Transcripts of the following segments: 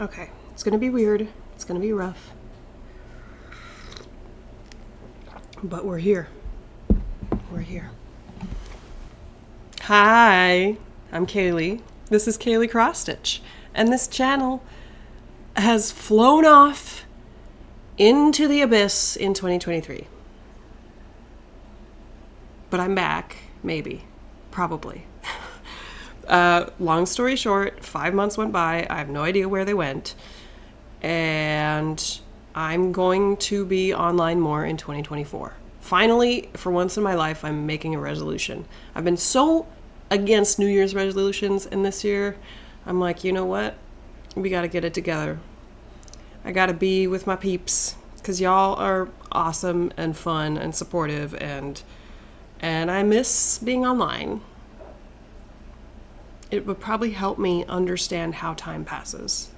Okay, it's gonna be weird. It's gonna be rough. But we're here. We're here. Hi, I'm Kaylee. This is Kaylee Cross-Stitch. And this channel has flown off into the abyss in 2023. But I'm back, maybe, probably. Long story short, 5 months went by. I have no idea where they went. And I'm going to be online more in 2024. Finally, for once in my life, I'm making a resolution. I've been so against New Year's resolutions, and this year, I'm like, you know what? We got to get it together. I got to be with my peeps, because y'all are awesome and fun and supportive, and I miss being online. It would probably help me understand how time passes.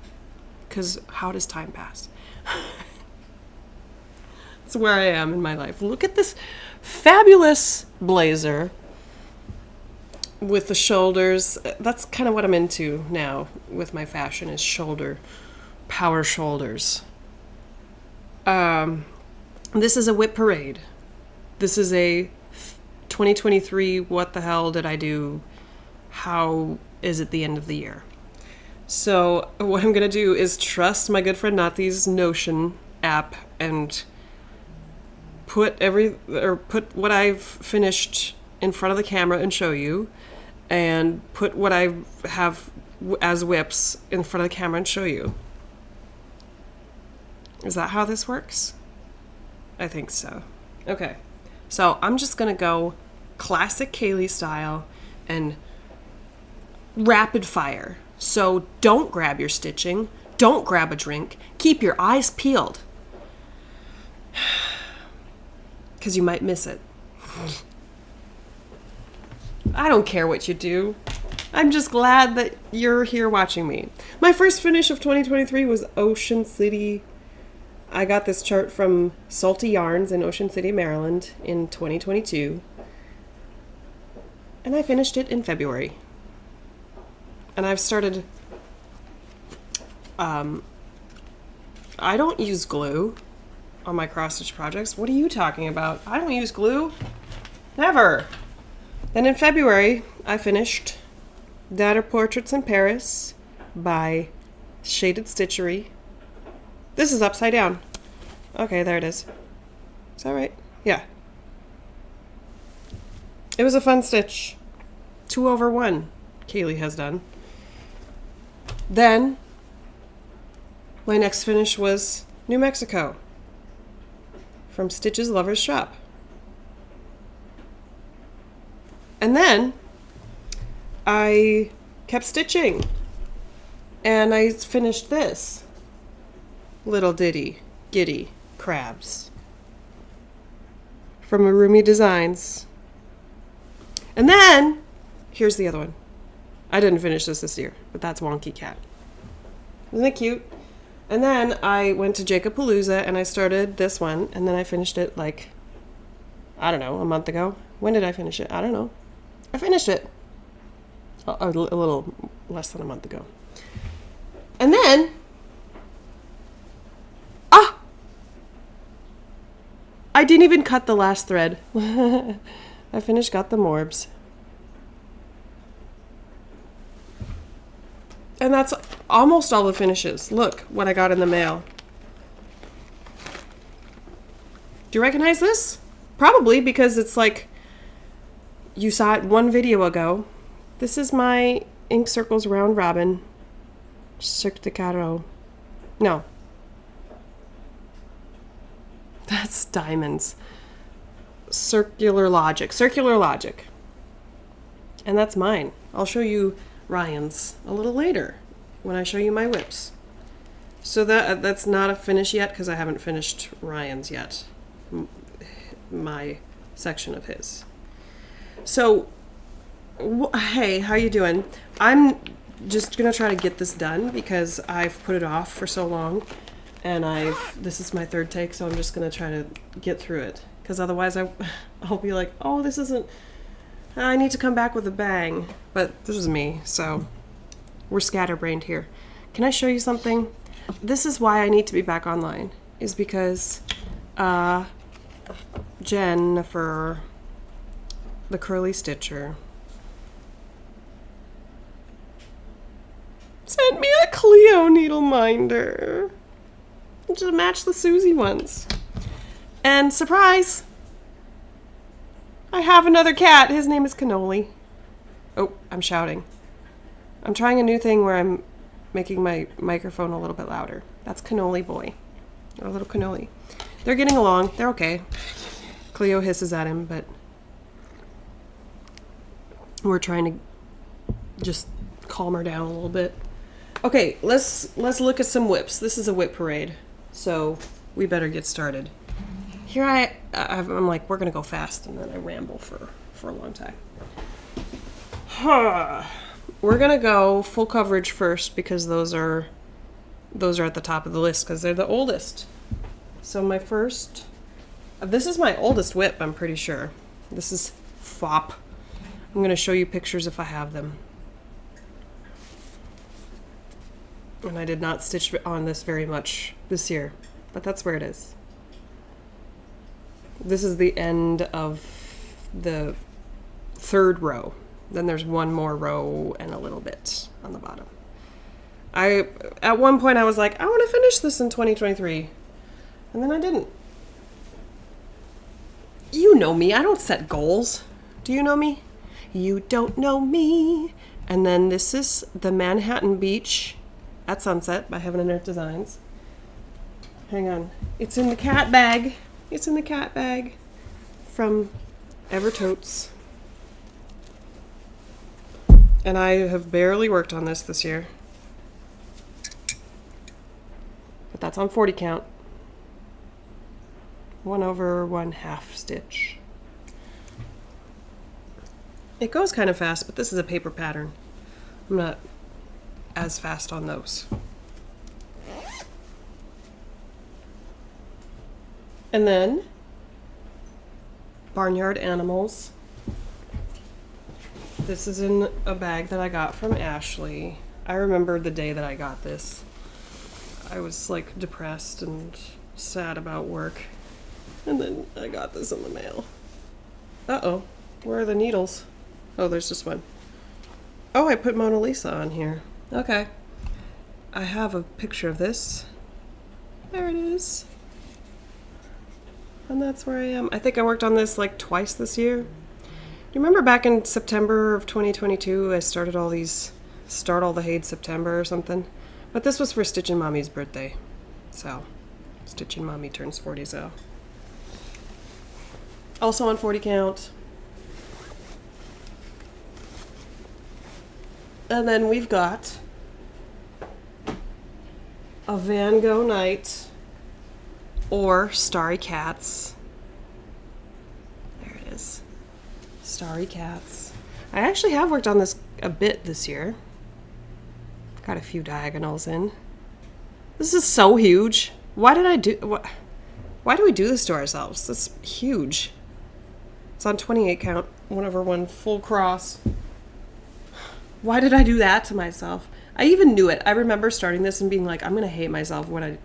Because how does time pass? That's where I am in my life. Look at this fabulous blazer with the shoulders. That's kind of what I'm into now with my fashion, is power shoulders. This is a WIP Parade. This is a 2023, what the hell did I do? How is it the end of the year? So what I'm going to do is trust my good friend Nathi's Notion app and put what I've finished in front of the camera and show you, and put what I have as WIPs in front of the camera and show you. Is that how this works? I think so. Okay. So I'm just going to go classic Kaylee style and rapid fire. So don't grab your stitching. Don't grab a drink. Keep your eyes peeled. Because you might miss it. I don't care what you do. I'm just glad that you're here watching me. My first finish of 2023 was Ocean City. I got this chart from Salty Yarns in Ocean City, Maryland in 2022. And I finished it in February. And I've started... I don't use glue on my cross-stitch projects. What are you talking about? I don't use glue. Never. Then in February, I finished Daughter Portraits in Paris by Shaded Stitchery. This is upside down. Okay, there it is. Is that right? Yeah. It was a fun stitch. 2/1 Kaylee has done. Then, my next finish was New Mexico from Stitch's Lover's Shop. And then, I kept stitching. And I finished this. Little Ditty, Giddy, Crabs. From Arumi Designs. And then, here's the other one. I didn't finish this year, but that's Wonky Cat. Isn't it cute? And then I went to Jacobpalooza and I started this one, and then I finished it like, I don't know, a month ago. When did I finish it? I don't know. I finished it a little less than a month ago. And then, I didn't even cut the last thread. I got the morbs. And that's almost all the finishes. Look what I got in the mail. Do you recognize this? Probably, because it's like, you saw it one video ago. This is my Ink Circles Round Robin Cirque de Caro. No. That's diamonds. Circular Logic. And that's mine. I'll show you Ryan's a little later when I show you my WIPs. So that's not a finish yet, because I haven't finished Ryan's yet. My section of his. So, hey, how you doing? I'm just gonna try to get this done because I've put it off for so long, and this is my third take, so I'm just gonna try to get through it, because otherwise I'll be like, oh, this isn't, I need to come back with a bang. But this is me, so we're scatterbrained here. Can I show you something? This is why I need to be back online, is because Jennifer, the curly stitcher, sent me a Cleo needle minder to match the Susie ones. And surprise! I have another cat. His name is Cannoli. Oh, I'm shouting. I'm trying a new thing where I'm making my microphone a little bit louder. That's Cannoli boy. Our little Cannoli. They're getting along. They're okay. Cleo hisses at him, but we're trying to just calm her down a little bit. Okay, let's look at some WIPs. This is a WIP parade, so we better get started. Here I'm like, we're gonna go fast, and then I ramble for a long time. We're gonna go full coverage first because those are at the top of the list because they're the oldest. So my first, this is my oldest WIP, I'm pretty sure. This is FOP. I'm gonna show you pictures if I have them. And I did not stitch on this very much this year, but that's where it is. This is the end of the third row. Then there's one more row and a little bit on the bottom. At one point I was like, I want to finish this in 2023. And then I didn't. You know me, I don't set goals. Do you know me? You don't know me. And then this is the Manhattan Beach at Sunset by Heaven and Earth Designs. Hang on. It's in the cat bag. It's in the cat bag from Evertotes. And I have barely worked on this year. But that's on 40 count. 1/1/2 stitch. It goes kind of fast, but this is a paper pattern. I'm not as fast on those. And then Barnyard Animals. This is in a bag that I got from Ashley. I remember the day that I got this. I was like depressed and sad about work. And then I got this in the mail. Uh-oh. Where are the needles? Oh, there's just one. Oh, I put Mona Lisa on here. Okay. I have a picture of this. There it is. And that's where I am. I think I worked on this like twice this year. You remember back in September of 2022, I started all these Start All the Hate September or something? But this was for Stitchin' Mommy's birthday. So, Stitchin' Mommy turns 40, so. Also on 40 count. And then we've got a Van Gogh Night or Starry Cats. There it is. Starry Cats. I actually have worked on this a bit this year. Got a few diagonals in. This is so huge. Why do we do this to ourselves? That's huge. It's on 28 count, 1/1 full cross. Why did I do that to myself? I even knew it. I remember starting this and being like, I'm gonna hate myself when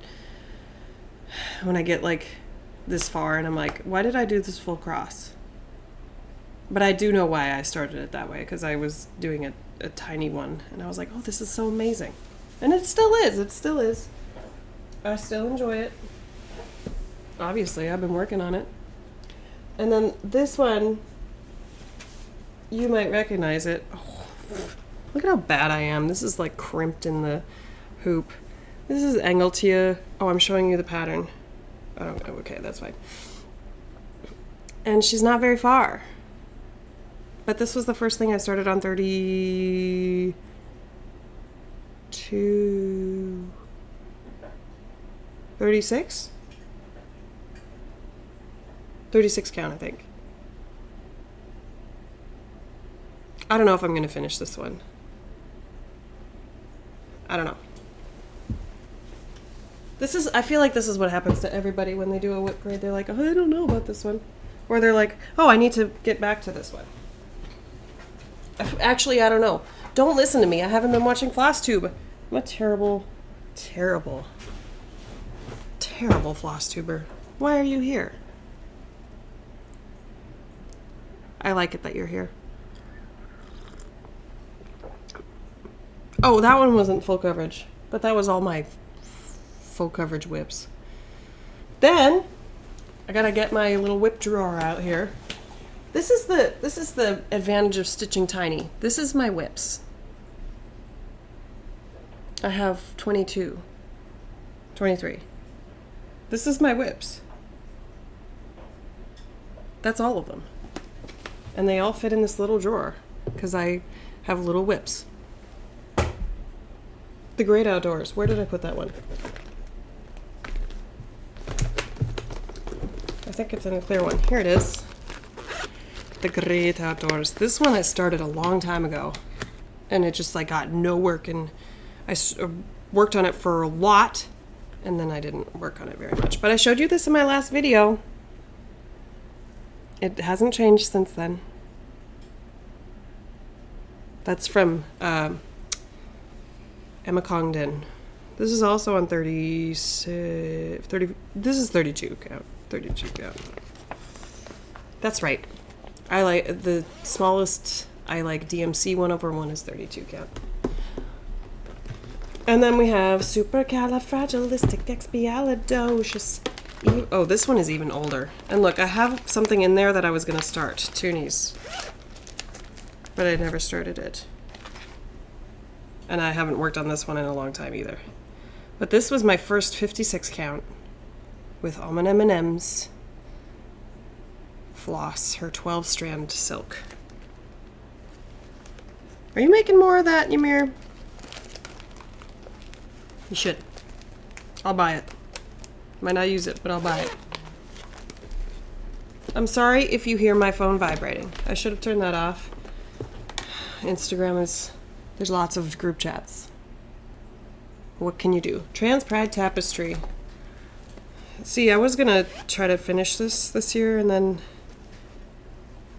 I get like this far, and I'm like, why did I do this full cross? But I do know why I started it that way, because I was doing a tiny one, and I was like, oh, this is so amazing. And it still is. It still is. I still enjoy it. Obviously, I've been working on it. And then this one, you might recognize it. Oh, look at how bad I am. This is like crimped in the hoop. This is Engeltia. Oh, I'm showing you the pattern. Oh, okay, that's fine. And she's not very far. But this was the first thing I started on 32... 36? 36 count, I think. I don't know if I'm going to finish this one. I don't know. I feel like this is what happens to everybody when they do a WIP parade. They're like, oh, I don't know about this one. Or they're like, oh, I need to get back to this one. Actually, I don't know. Don't listen to me. I haven't been watching FlossTube. I'm a terrible, terrible, terrible floss tuber. Why are you here? I like it that you're here. Oh, that one wasn't full coverage, but that was all my full coverage whips. Then I gotta get my little whip drawer out here. This is the advantage of stitching tiny. This is my whips. I have 22, 23. This is my whips. That's all of them. And they all fit in this little drawer because I have little whips. The Great Outdoors. Where did I put that one? I think it's in a clear one. Here it is. The Great Outdoors. This one I started a long time ago. And it just like got no work. And I worked on it for a lot. And then I didn't work on it very much. But I showed you this in my last video. It hasn't changed since then. That's from Emma Congdon. This is also on 30, this is 32 count. 32 count. That's right. I like the smallest, I like DMC 1/1 is 32 count. And then we have Supercalifragilisticexpialidocious. Oh, this one is even older. And look, I have something in there that I was going to start. Toonies. But I never started it. And I haven't worked on this one in a long time either. But this was my first 56 count with Almond M&M's floss, her 12-strand silk. Are you making more of that, Ymir? You should. I'll buy it. Might not use it, but I'll buy it. I'm sorry if you hear my phone vibrating. I should have turned that off. Instagram is... There's lots of group chats. What can you do? Trans Pride Tapestry. See, I was gonna try to finish this year, and then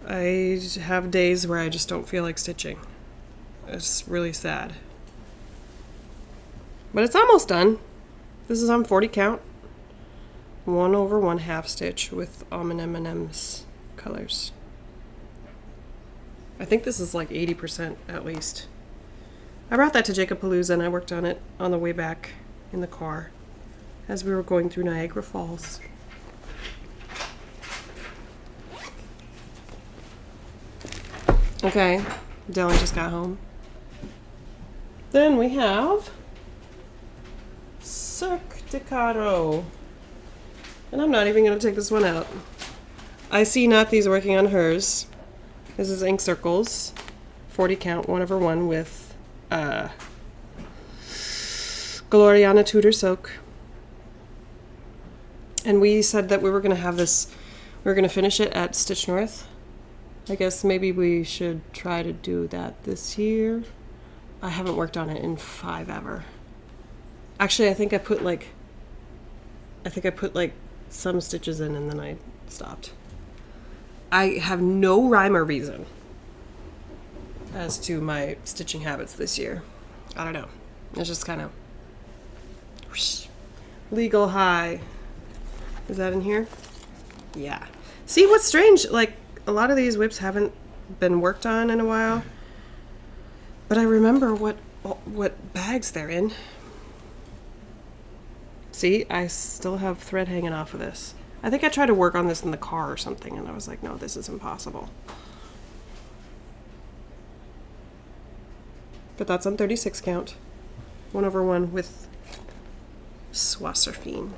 I have days where I just don't feel like stitching. It's really sad. But it's almost done. This is on 40 count. 1/1 half stitch with Almond M&M's colors. I think this is like 80% at least. I brought that to Jacobpalooza and I worked on it on the way back in the car as we were going through Niagara Falls. Okay, Dylan just got home. Then we have Cirque de Caro. And I'm not even going to take this one out. I see Nathy's working on hers. This is ink circles. 40 count, 1/1 with Gloriana Tudor silk. And we said that we were going to have this, we were going to finish it at Stitch North. I guess maybe we should try to do that this year. I haven't worked on it in 5 ever. Actually, I think I put like some stitches in and then I stopped. I have no rhyme or reason as to my stitching habits this year. I don't know. It's just kind of whoosh. Legal High. Is that in here? Yeah. See, what's strange? Like, a lot of these whips haven't been worked on in a while. But I remember what bags they're in. See, I still have thread hanging off of this. I think I tried to work on this in the car or something, and I was like, no, this is impossible. But that's on 36 count. 1/1 with Swasserfine.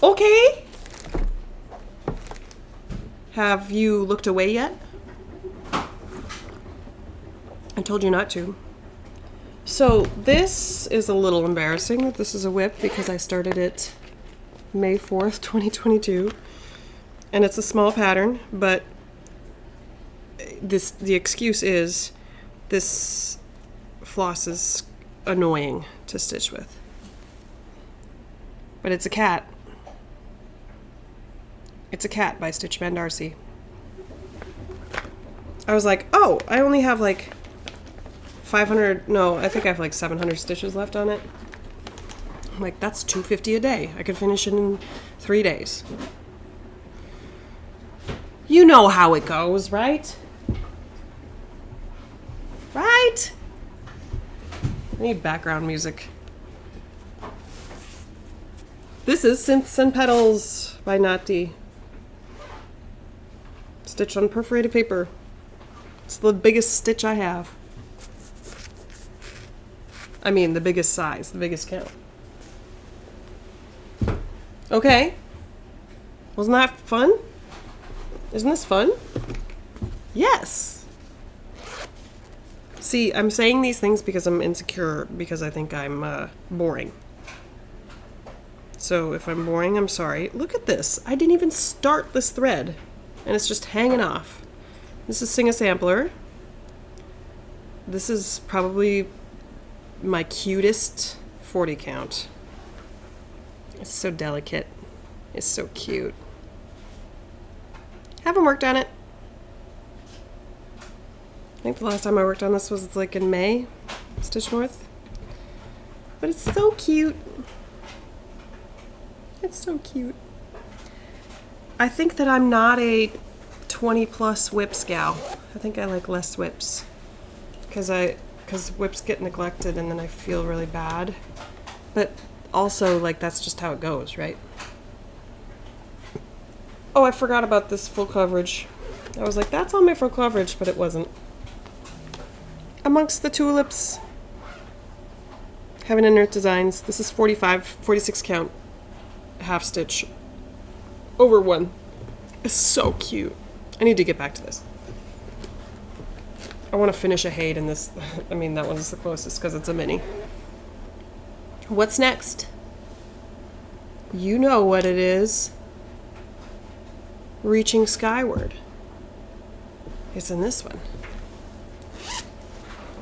Okay! Have you looked away yet? I told you not to. So this is a little embarrassing that this is a whip because I started it May 4th, 2022. And it's a small pattern, but the excuse is this floss is annoying to stitch with. But it's a cat. It's a cat by Stitchman Darcy. I was like, oh, I only have like 500, no, I think I have like 700 stitches left on it. I'm like, that's $250 a day. I could finish it in 3 days. You know how it goes, right? Right? I need background music. This is Synths and Petals by Nati. Stitched on perforated paper. It's the biggest stitch I have. I mean, the biggest size, the biggest count. Okay. Wasn't that fun? Isn't this fun? Yes. See, I'm saying these things because I'm insecure, because I think I'm boring. So if I'm boring, I'm sorry. Look at this. I didn't even start this thread, and it's just hanging off. This is Sing a Sampler. This is probably my cutest 40 count. It's so delicate. It's so cute. Haven't worked on it. I think the last time I worked on this was like in May, Stitch North. But it's so cute. It's so cute. I think that I'm not a 20 plus WIPs gal. I think I like less WIPs. Because WIPs get neglected and then I feel really bad. But also, like, that's just how it goes, right? Oh, I forgot about this full coverage. I was like, that's on my full coverage, but it wasn't. Amongst the Tulips, Heaven and Earth Designs. This is 46 count, half stitch, over 1. It's so cute. I need to get back to this. I want to finish a Hade in this. I mean, that one's the closest because it's a mini. What's next? You know what it is. Reaching Skyward. It's in this one.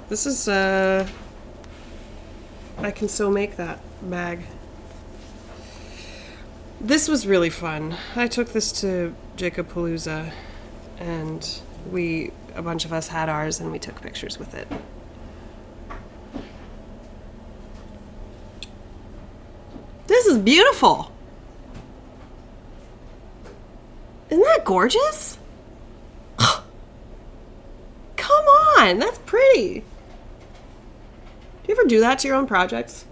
This is, I can still make that bag. This was really fun. I took this to Jacob Palooza, and a bunch of us had ours, and we took pictures with it. This is beautiful. Isn't that gorgeous? Come on, that's pretty. Do you ever do that to your own projects?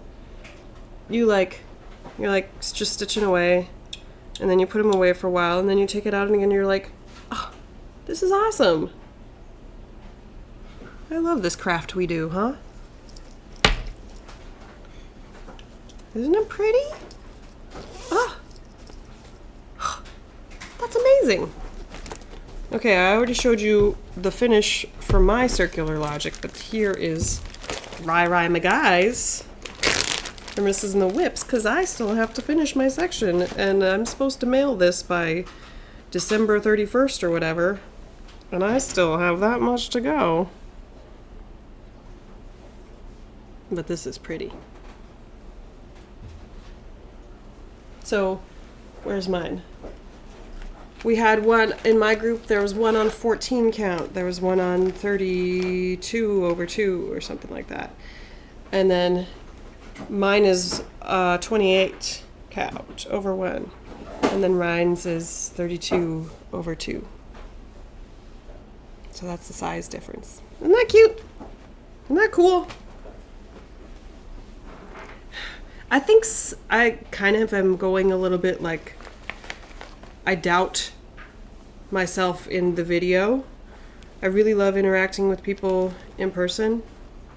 You're like just stitching away, and then you put them away for a while, and then you take it out, and again you're like, oh, this is awesome. I love this craft we do, huh? Isn't it pretty? Oh. That's amazing. Okay, I already showed you the finish for my circular logic, but here is Rai my guys. And this is in the WIPs, because I still have to finish my section, and I'm supposed to mail this by December 31st or whatever, and I still have that much to go. But this is pretty. So, where's mine? We had one in my group. There was one on 14 count. There was one on 32 over 2 or something like that. And then mine is 28 count over 1. And then Ryan's is 32 over 2. So that's the size difference. Isn't that cute? Isn't that cool? I think I kind of am going a little bit like, I doubt myself in the video. I really love interacting with people in person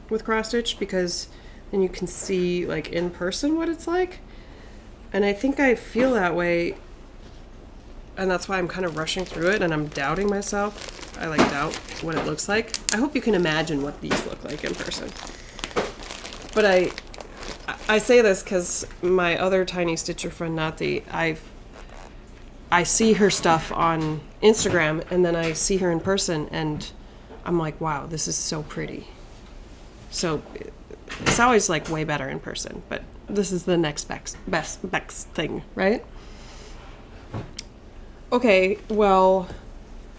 with cross stitch, because then you can see like in person what it's like. And I think I feel that way, and that's why I'm kind of rushing through it and I'm doubting myself. I like doubt what it looks like. I hope you can imagine what these look like in person. But I say this because my other tiny stitcher friend Nati, I see her stuff on Instagram, and then I see her in person, and I'm like, wow, this is so pretty. So it's always like way better in person, but this is the next best thing, right? Okay, well,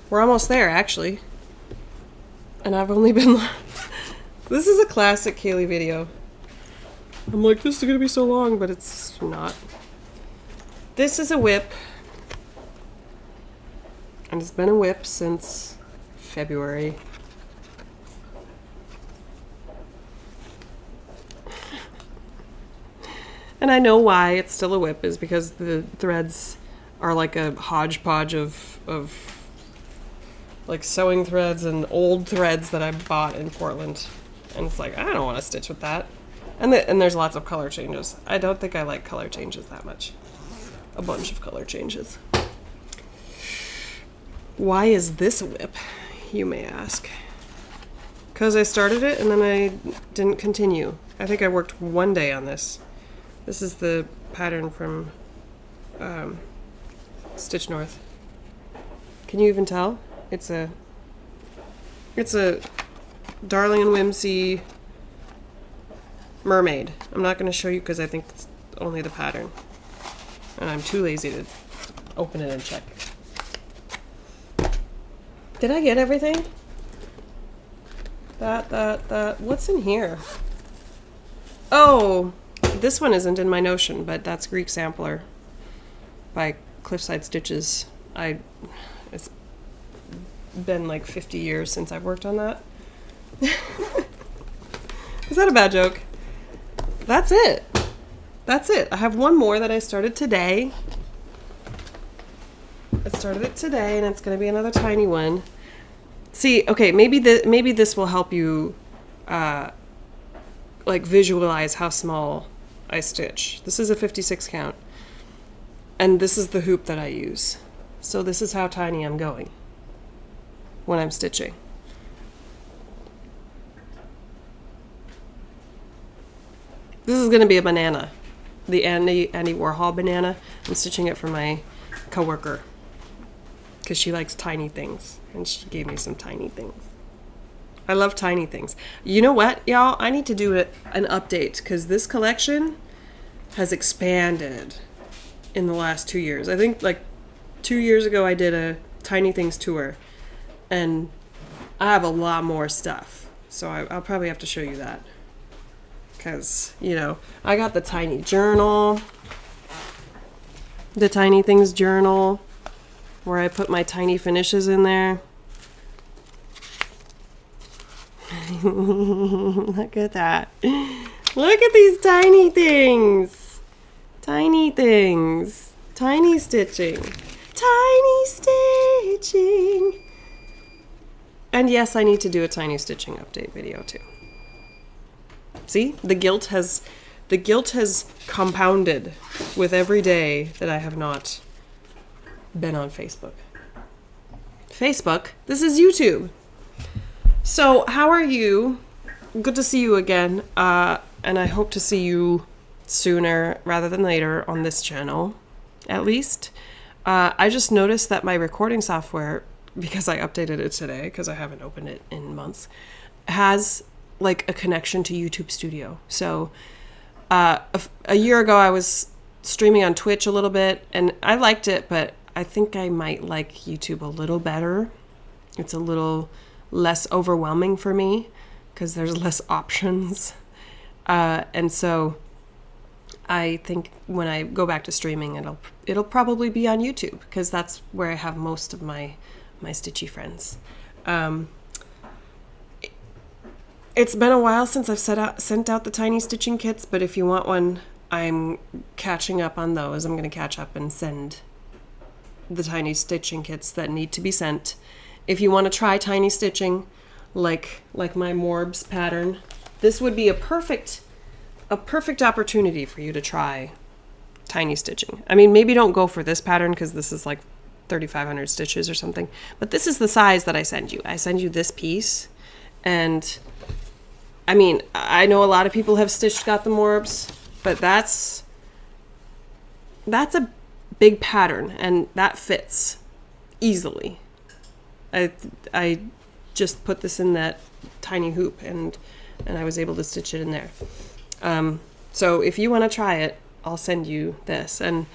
we're almost there actually, and I've only been This is a classic Kaylee video. I'm like, this is gonna be so long, but it's not. This is a WIP. And it's been a WIP since February. And I know why it's still a WIP is because the threads are like a hodgepodge of like sewing threads and old threads that I bought in Portland. And it's like, I don't want to stitch with that. And there's lots of color changes. I don't think I like color changes that much. A bunch of color changes. Why is this a WIP, you may ask? Because I started it and then I didn't continue. I think I worked one day on this. This is the pattern from Stitch North. Can you even tell? It's a Darling and Whimsy mermaid. I'm not going to show you because I think it's only the pattern. And I'm too lazy to open it and check. Did I get everything? That. What's in here? Oh, this one isn't in my Notion, but that's Greek Sampler by Cliffside Stitches. It's been like 50 years since I've worked on that. Is that a bad joke? That's it. That's it. I have one more that I started today. I started it today, and it's going to be another tiny one. See, okay, maybe this will help you like visualize how small I stitch. This is a 56 count, and this is the hoop that I use. So this is how tiny I'm going when I'm stitching. This is going to be a banana, the Andy Warhol banana. I'm stitching it for my coworker because she likes tiny things, and she gave me some tiny things. I love tiny things. You know what, y'all? I need to do an update because this collection has expanded in the last 2 years. I think like 2 years ago I did a Tiny Things tour, and I have a lot more stuff. So I'll probably have to show you that. Because, you know, I got the tiny journal, the Tiny Things journal, where I put my tiny finishes in there. Look at that. Look at these tiny things. Tiny things. Tiny stitching. Tiny stitching. And yes, I need to do a tiny stitching update video too. See, the guilt has compounded with every day that I have not been on Facebook. Facebook? This is YouTube. So, how are you? Good to see you again, and I hope to see you sooner rather than later on this channel, at least. I just noticed that my recording software, because I updated it today, because I haven't opened it in months, has like a connection to YouTube Studio. So a year ago I was streaming on Twitch a little bit, and I liked it, but I think I might like YouTube a little better. It's a little less overwhelming for me because there's less options. And so I think when I go back to streaming, it'll probably be on YouTube because that's where I have most of my stitchy friends. It's been a while since I've sent out the tiny stitching kits, but if you want one, I'm catching up on those. I'm going to catch up and send the tiny stitching kits that need to be sent. If you want to try tiny stitching, like my Morbs pattern, this would be a perfect opportunity for you to try tiny stitching. I mean, maybe don't go for this pattern because this is like 3,500 stitches or something, but this is the size that I send you. I send you this piece, and I mean, I know a lot of people have got the Morbs, but that's a big pattern, and that fits easily. I just put this in that tiny hoop, and I was able to stitch it in there. So if you want to try it, I'll send you this. And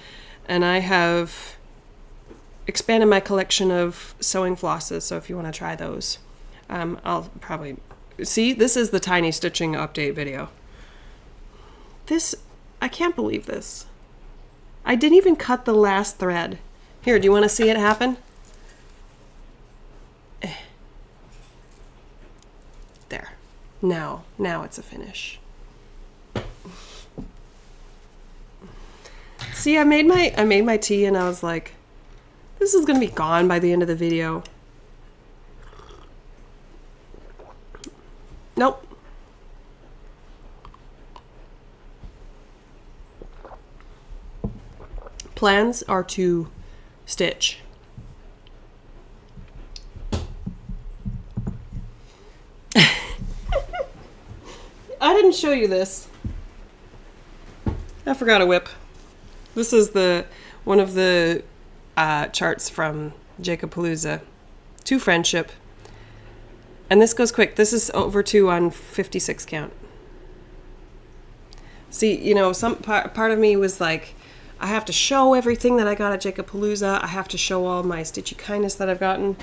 I have expanded my collection of sewing flosses, so if you want to try those, I'll probably See, this is the tiny stitching update video. I can't believe this. I didn't even cut the last thread. Here, do you want to see it happen? There. Now it's a finish. See, I made my tea and I was like, this is gonna be gone by the end of the video. Nope. Plans are to stitch. I didn't show you this. I forgot a WIP. This is one of the charts from Jacobpalooza to Friendship. And this goes quick. This is over 2 on 56 count. See, you know, some part of me was like, I have to show everything that I got at Jacobpalooza. I have to show all my Stitchy Kindness that I've gotten.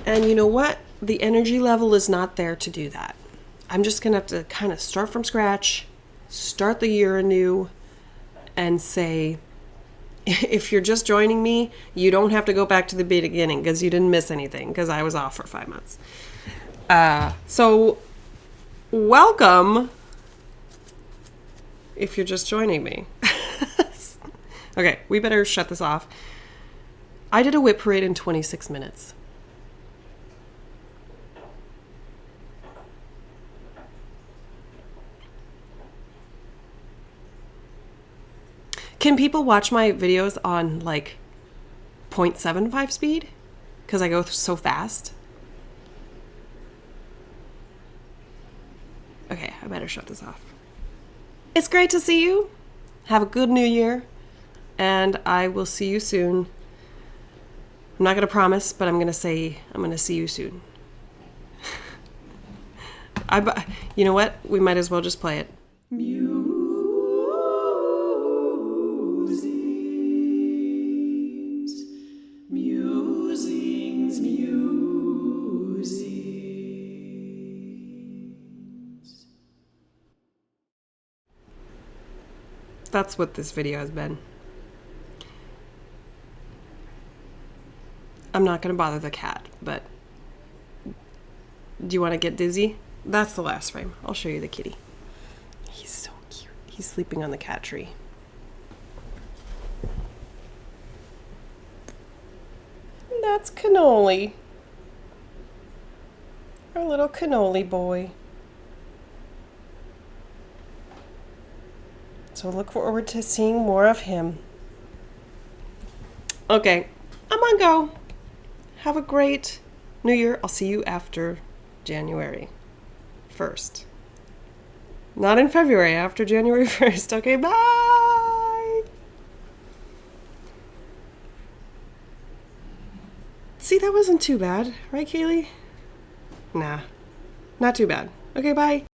And you know what? The energy level is not there to do that. I'm just going to have to kind of start from scratch, start the year anew, and say, if you're just joining me, you don't have to go back to the beginning because you didn't miss anything because I was off for 5 months. So, welcome if you're just joining me. Okay, we better shut this off. I did a WIP parade in 26 minutes. Can people watch my videos on like 0.75 speed? Because I go so fast. Okay, I better shut this off. It's great to see you. Have a good new year. And I will see you soon. I'm not going to promise, but I'm going to say I'm going to see you soon. You know what? We might as well just play it. That's what this video has been. I'm not going to bother the cat, but do you want to get dizzy? That's the last frame. I'll show you the kitty. He's so cute. He's sleeping on the cat tree. That's Cannoli. Our little Cannoli boy. So look forward to seeing more of him. Okay, I'm on go. Have a great New Year. I'll see you after January 1st. Not in February, after January 1st. Okay, bye! See, that wasn't too bad, right, Kaylee? Nah, not too bad. Okay, bye.